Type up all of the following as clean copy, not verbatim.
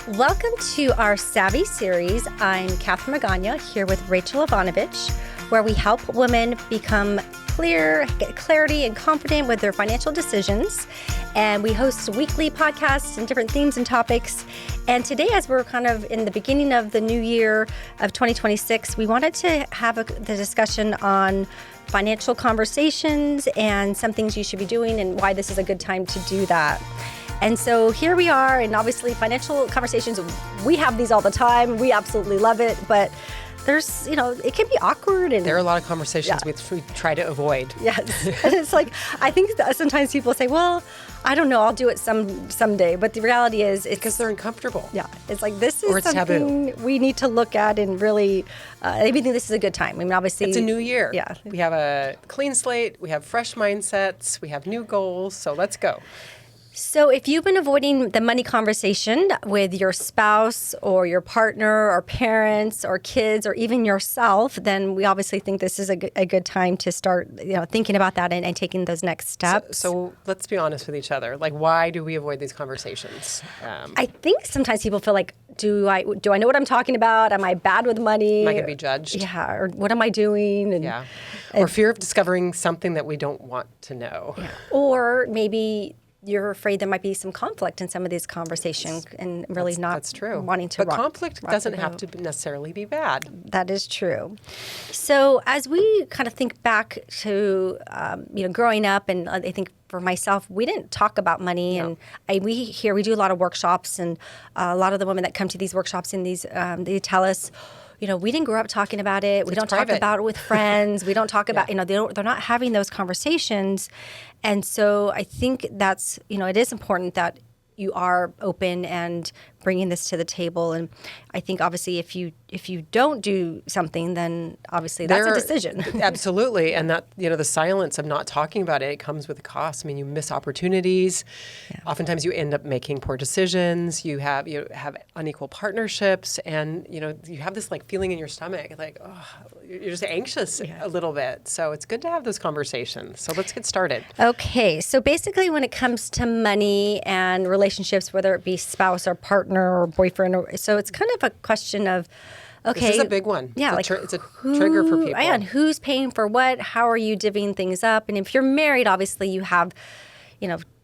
Welcome to our Savvy series. I'm Catherine Magaña here with Rachel Ivanovich, where we help women become clear, get clarity and confident with their financial decisions. And we host weekly podcasts and different themes and topics. And today, as we're kind of in the beginning of the new year of 2026, we wanted to have the discussion on financial conversations and some things you should be doing and why this is a good time to do that. And so here we are, and obviously financial conversations, we have these all the time. We absolutely love it, but there's, it can be awkward. And there are a lot of conversations we try to avoid. Yes. And it's like, I think that sometimes people say, well, I don't know, I'll do it someday. But the reality is, it's because they're uncomfortable. Yeah. It's like, this is something taboo. We need to look at and really, maybe think this is a good time. I mean, obviously. It's a new year. Yeah. We have a clean slate. We have fresh mindsets. We have new goals. So let's go. So if you've been avoiding the money conversation with your spouse or your partner or parents or kids or even yourself, then we obviously think this is a good time to start thinking about that and taking those next steps. So let's be honest with each other. Like, why do we avoid these conversations? I think sometimes people feel like, do I know what I'm talking about? Am I bad with money? Am I going to be judged? Yeah. Or what am I doing? And, yeah. Or fear of discovering something that we don't want to know. Yeah. Or maybe you're afraid there might be some conflict in some of these conversations and really that's true. Wanting to But conflict doesn't have to necessarily be bad. That is true. So as we kind of think back to, growing up, and I think for myself, we didn't talk about money. No. And we do a lot of workshops, and a lot of the women that come to these workshops and these, they tell us, we didn't grow up talking about it. We don't talk about it with friends. We don't talk about, they're not having those conversations. And so I think that's, it is important that you are open and bringing this to the table. And I think obviously if you don't do something, then obviously that's a decision. Absolutely. And that, the silence of not talking about it comes with a cost. I mean, you miss opportunities. Yeah. Oftentimes you end up making poor decisions. You have unequal partnerships, and, you have this like feeling in your stomach, like, oh, you're just anxious a little bit. So it's good to have those conversations. So let's get started. Okay. So basically when it comes to money and relationships, whether it be spouse or partner or boyfriend, so it's kind of a question of, okay, this is a big one. Yeah, it's a trigger for people. And who's paying for what? How are you divvying things up? And if you're married, obviously you have,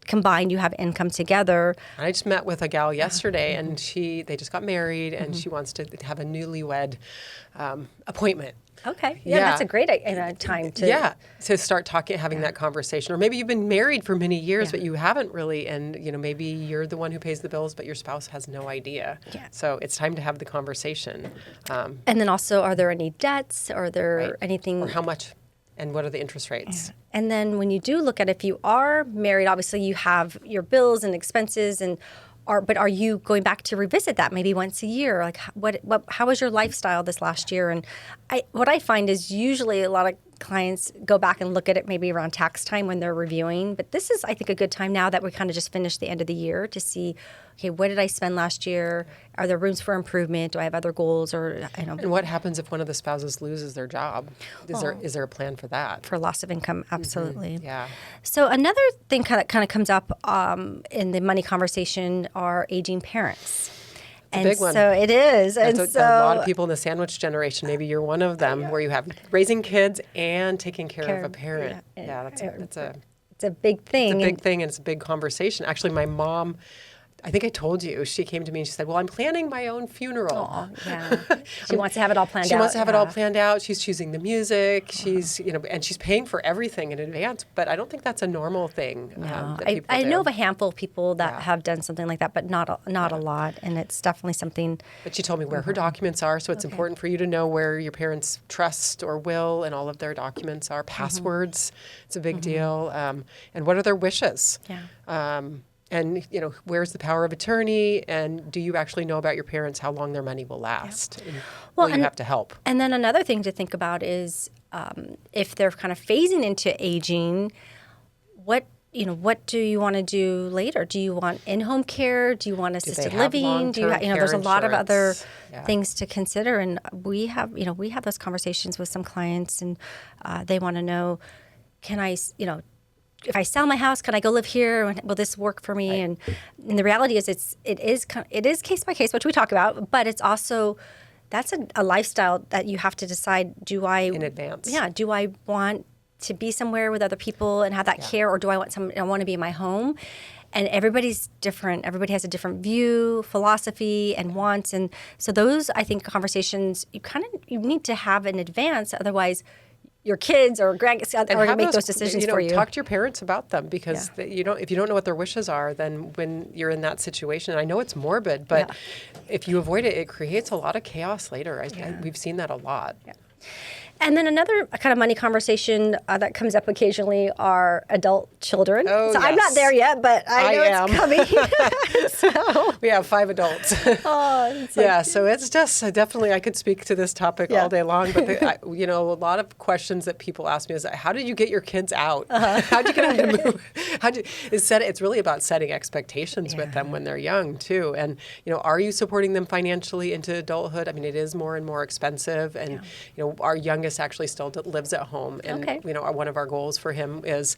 combined, you have income together. I just met with a gal yesterday, and they just got married, and she wants to have a newlywed appointment. Okay. Yeah, that's a great time to start having that conversation. Or maybe you've been married for many years, but you haven't really, and maybe you're the one who pays the bills, but your spouse has no idea. Yeah. So it's time to have the conversation. And then also, are there any debts? Are there anything? Or how much? And what are the interest rates? Yeah. And then when you do look at if you are married, obviously you have your bills and expenses, but are you going back to revisit that maybe once a year? Like how was your lifestyle this last year? And what I find is usually a lot of clients go back and look at it maybe around tax time when they're reviewing. But this is, I think, a good time now that we kind of just finished the end of the year to see, okay, what did I spend last year? Are there rooms for improvement? Do I have other goals? And what happens if one of the spouses loses their job? Is there a plan for that? For loss of income, absolutely. Mm-hmm. Yeah. So another thing kind of comes up in the money conversation are aging parents. It's a big one. So it is. A lot of people in the sandwich generation, maybe you're one of them, where you have raising kids and taking care of a parent. It's a big thing. It's a big thing, and it's a big conversation. Actually, my mom, I think I told you, she came to me and she said, well, I'm planning my own funeral. Oh, yeah. She wants to have it all planned out. She wants to have it all planned out. She's choosing the music. She's, and she's paying for everything in advance. But I don't think that's a normal thing. No. I know of a handful of people that have done something like that, but not a lot. And it's definitely something. But she told me where her documents are. So it's important for you to know where your parents' trust or will and all of their documents are. Passwords. It's a big deal. And what are their wishes? Yeah. And, where's the power of attorney? And do you actually know about your parents, how long their money will last? Yeah. Will you have to help? And then another thing to think about is if they're kind of phasing into aging, what do you want to do later? Do you want in-home care? Do you want assisted living? There's a lot of other things to consider. And we have those conversations with some clients, and they want to know, can I, if I sell my house, can I go live here? Will this work for me? And the reality is it is case by case, which we talk about, but it's also, that's a lifestyle that you have to decide, in advance. Yeah. Do I want to be somewhere with other people and have that care, or do I want to be in my home? And everybody's different. Everybody has a different view, philosophy, and wants. And so those, I think, conversations you need to have in advance. Otherwise, your kids or grandkids are going to make those decisions for you. Talk to your parents about them, because if you don't know what their wishes are, then when you're in that situation, I know it's morbid, but if you avoid it, it creates a lot of chaos later. We've seen that a lot. Yeah. And then another kind of money conversation that comes up occasionally are adult children. Oh, so yes. I'm not there yet, but I know it's coming. So. We have 5 adults. So it's just definitely, I could speak to this topic all day long, but a lot of questions that people ask me is, how did you get your kids out? How did you get them to move? It's really about setting expectations with them when they're young too. And, are you supporting them financially into adulthood? I mean, it is more and more expensive, and, our youngest actually still lives at home, and one of our goals for him is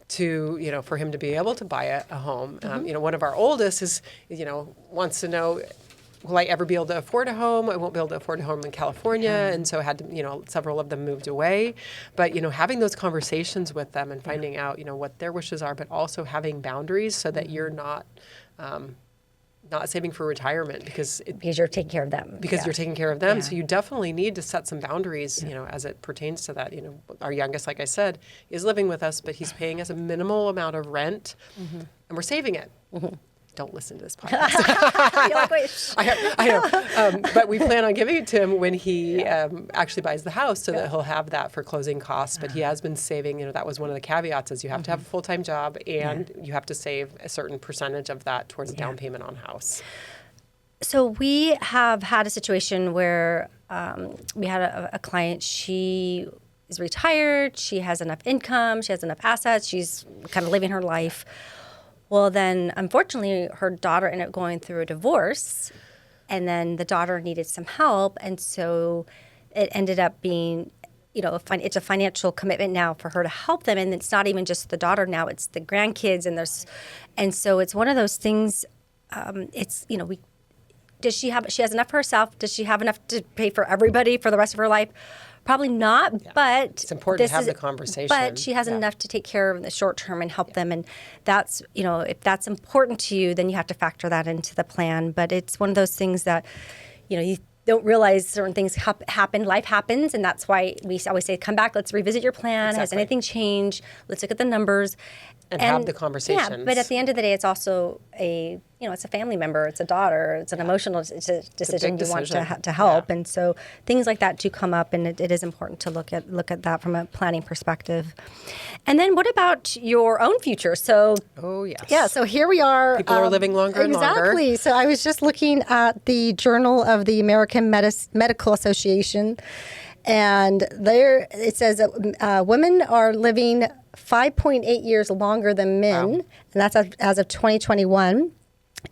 to for him to be able to buy a home. One of our oldest is wants to know, will I ever be able to afford a home? I won't be able to afford a home in California, and so had to several of them moved away. But having those conversations with them and finding out what their wishes are, but also having boundaries so that you're not saving for retirement because you're taking care of them. You're taking care of them. So you definitely need to set some boundaries, as it pertains to that. Our youngest, like I said, is living with us, but he's paying us a minimal amount of rent, and we're saving it. Don't listen to this podcast. You're like, wait. I know. But we plan on giving it to him when he actually buys the house, so that he'll have that for closing costs. But he has been saving. That was one of the caveats, is you have to have a full-time job, and you have to save a certain percentage of that towards a down payment on house. So we have had a situation where we had a client. She is retired. She has enough income. She has enough assets. She's kind of living her life. Well, then, unfortunately, her daughter ended up going through a divorce, and then the daughter needed some help, and so it ended up being, it's a financial commitment now for her to help them, and it's not even just the daughter now; it's the grandkids, and so it's one of those things. She has enough for herself? Does she have enough to pay for everybody for the rest of her life? Probably not, but it's important to have the conversation. But she has enough to take care of in the short term and help them, and that's if that's important to you, then you have to factor that into the plan. But it's one of those things that you don't realize certain things happen. Life happens, and that's why we always say, come back, let's revisit your plan. Has anything changed? Let's look at the numbers. And have the conversations. Yeah, but at the end of the day, it's also it's a family member, it's a daughter, it's an emotional decision you want to help. And so things like that do come up, and it is important to look at that from a planning perspective. And then what about your own future? So so here we are. People are living longer and longer. Exactly. So I was just looking at the Journal of the American Medical Association, and there it says that women are living 5.8 years longer than men, and that's as of 2021.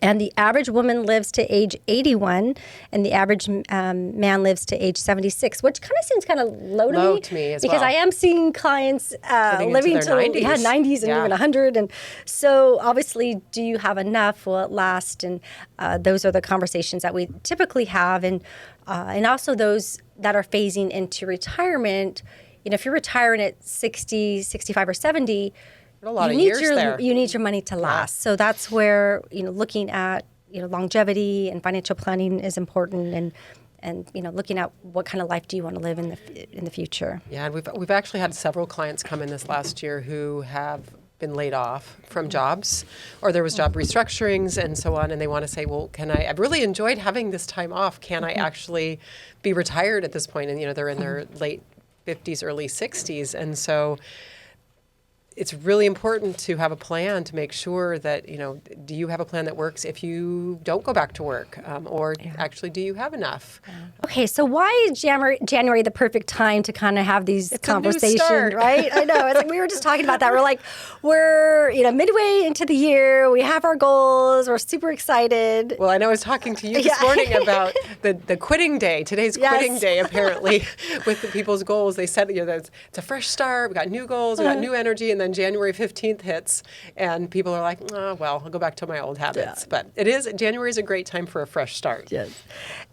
And the average woman lives to age 81, and the average man lives to age 76, which kind of seems kind of low to me as because well. I am seeing clients living to 90s. 90s and even 100. And so obviously, do you have enough? Will it last? And those are the conversations that we typically have. And also those that are phasing into retirement. If you're retiring at 60, 65, or 70, a lot of years there. You need your money to last. So that's where looking at longevity and financial planning is important, and looking at what kind of life do you want to live in the future. Yeah, and we've actually had several clients come in this last year who have been laid off from jobs, or there was job restructurings and so on, and they want to say, well, I've really enjoyed having this time off. Can I actually be retired at this point? And they're in their late 50s, early 60s, and so it's really important to have a plan to make sure that, do you have a plan that works if you don't go back to work? Actually, do you have enough? Okay, so why is January the perfect time to kind of have these conversations, right? I know. It's like we were just talking about that. We're midway into the year. We have our goals. We're super excited. Well, I know I was talking to you this morning about the quitting day. Today's quitting day, apparently, with the people's goals. They said, it's a fresh start. We got new goals. We got new energy. And then then January 15th hits and people are like, oh, well, I'll go back to my old habits. Yeah. But January is a great time for a fresh start. Yes.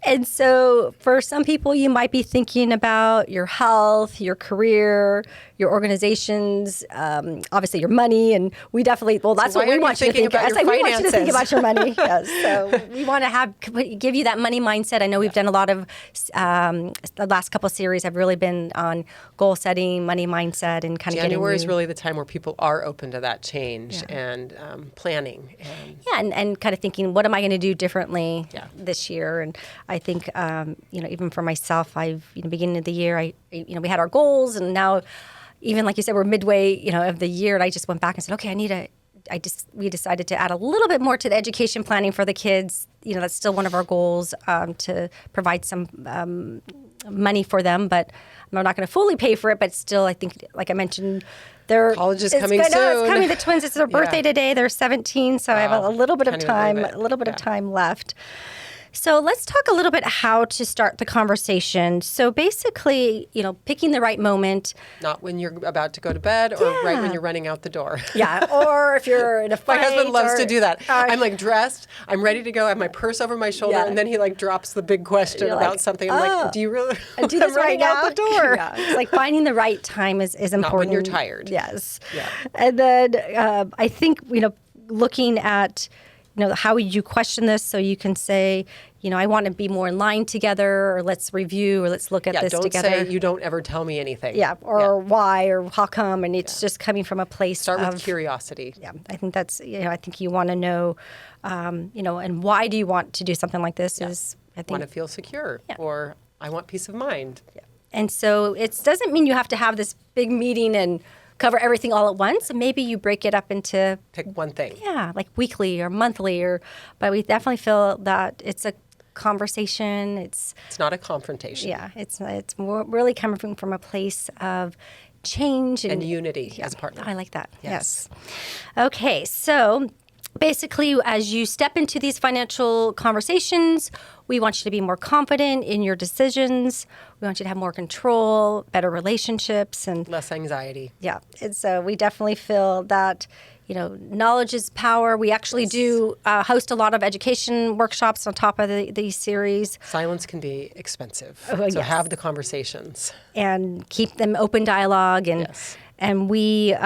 And so for some people, you might be thinking about your health, your career, your organizations, obviously your money. And we definitely, well, that's what we want you to think about. We want you to think about your money. Yes. So we want to give you that money mindset. I know we've done a lot of, the last couple of series have really been on goal setting, money mindset, and kind of January is really the time where people are open to that change and planning. And kind of thinking, what am I going to do differently this year? And I think, even for myself, beginning of the year, we had our goals, and now, even like you said, we're midway, of the year, and I just went back and said, okay, we decided to add a little bit more to the education planning for the kids. That's still one of our goals, to provide some money for them, but I'm not going to fully pay for it. But still, I think, like I mentioned, college is coming soon. It's coming. The twins, it's their birthday today. They're 17, so I have a little bit of time, of time left. So let's talk a little bit how to start the conversation. So basically, picking the right moment. Not when you're about to go to bed or right when you're running out the door. Yeah, or if you're in a fight. My husband loves to do that. I'm like dressed, I'm ready to go, I have my purse over my shoulder, and then he like drops the big question about something. I'm like, do you really? Do this right now? Out the door. Yeah. It's like finding the right time is important. Not when you're tired. Yes. Yeah. And then I think, looking at, how would you question this? So you can say, I want to be more in line together, or let's review, or let's look at this together. Don't say you don't ever tell me anything. Yeah, or why, or how come, and it's just coming from a place Start with curiosity. Yeah, I think that's, I think you want to know, and why do you want to do something like this is, I think. Want to feel secure, or I want peace of mind. Yeah. And so it doesn't mean you have to have this big meeting and cover everything all at once. Maybe you break it up into... Pick one thing. Yeah, like weekly or monthly, but we definitely feel that it's a conversation. It's not a confrontation. Yeah, it's more really coming from a place of change and unity as a partner. I like that. Yes. Okay, so basically, as you step into these financial conversations, we want you to be more confident in your decisions. We want you to have more control, better relationships, and less anxiety. Yeah, and so we definitely feel that, knowledge is power. We actually do host a lot of education workshops on top of these series. Silence can be expensive, so have the conversations and keep them open dialogue. And we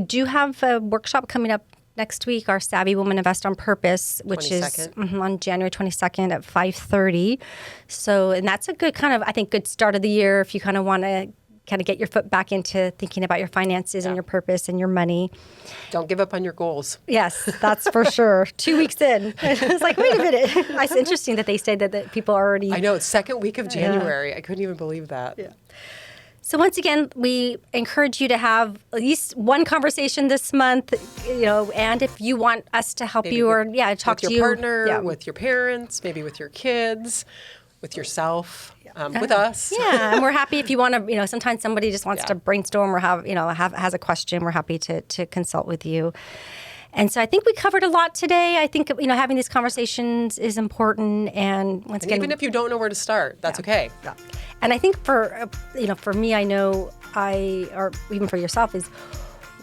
do have a workshop coming up next week, our Savvy Woman Invest on Purpose, which 22nd. is on January 22nd at 5:30. So, and that's a good good start of the year if you kind of want to get your foot back into thinking about your finances and your purpose and your money. Don't give up on your goals. Yes, that's for sure. 2 weeks in. It's like, wait a minute. It's interesting that they say that people are already... I know, it's second week of January. I couldn't even believe that. Yeah. So once again, we encourage you to have at least one conversation this month, and if you want us to help you or talk to your partner, with your parents, maybe with your kids, with yourself, with us. Yeah, and we're happy if you want to, sometimes somebody just wants to brainstorm or has a question, we're happy to consult with you. And so I think we covered a lot today. I think, having these conversations is important. And once again, even if you don't know where to start, that's okay. Yeah. And I think for me, I know or even for yourself, is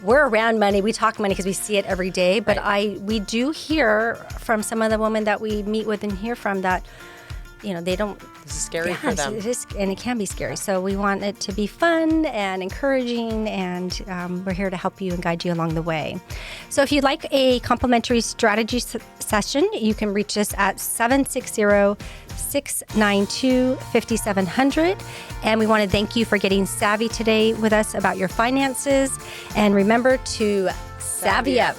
we're around money. We talk money because we see it every day. But we do hear from some of the women that we meet with and hear from that, they don't. This is scary for them. It is, and it can be scary. So we want it to be fun and encouraging, and we're here to help you and guide you along the way. So if you'd like a complimentary strategy session, you can reach us at 760-692-5700. And we want to thank you for getting savvy today with us about your finances. And remember to savvy up.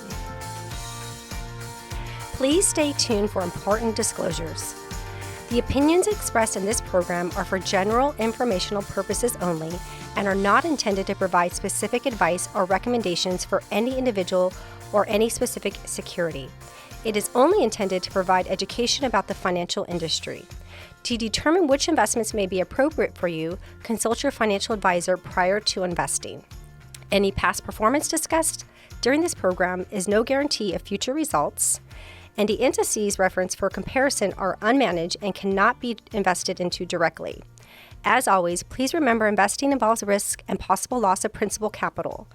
Please stay tuned for important disclosures. The opinions expressed in this program are for general informational purposes only and are not intended to provide specific advice or recommendations for any individual or any specific security. It is only intended to provide education about the financial industry. To determine which investments may be appropriate for you, consult your financial advisor prior to investing. Any past performance discussed during this program is no guarantee of future results, and the indices referenced for comparison are unmanaged and cannot be invested into directly. As always, please remember investing involves risk and possible loss of principal capital.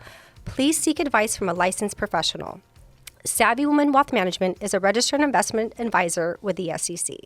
please seek advice from a licensed professional. Savvy Woman Wealth Management is a registered investment advisor with the SEC.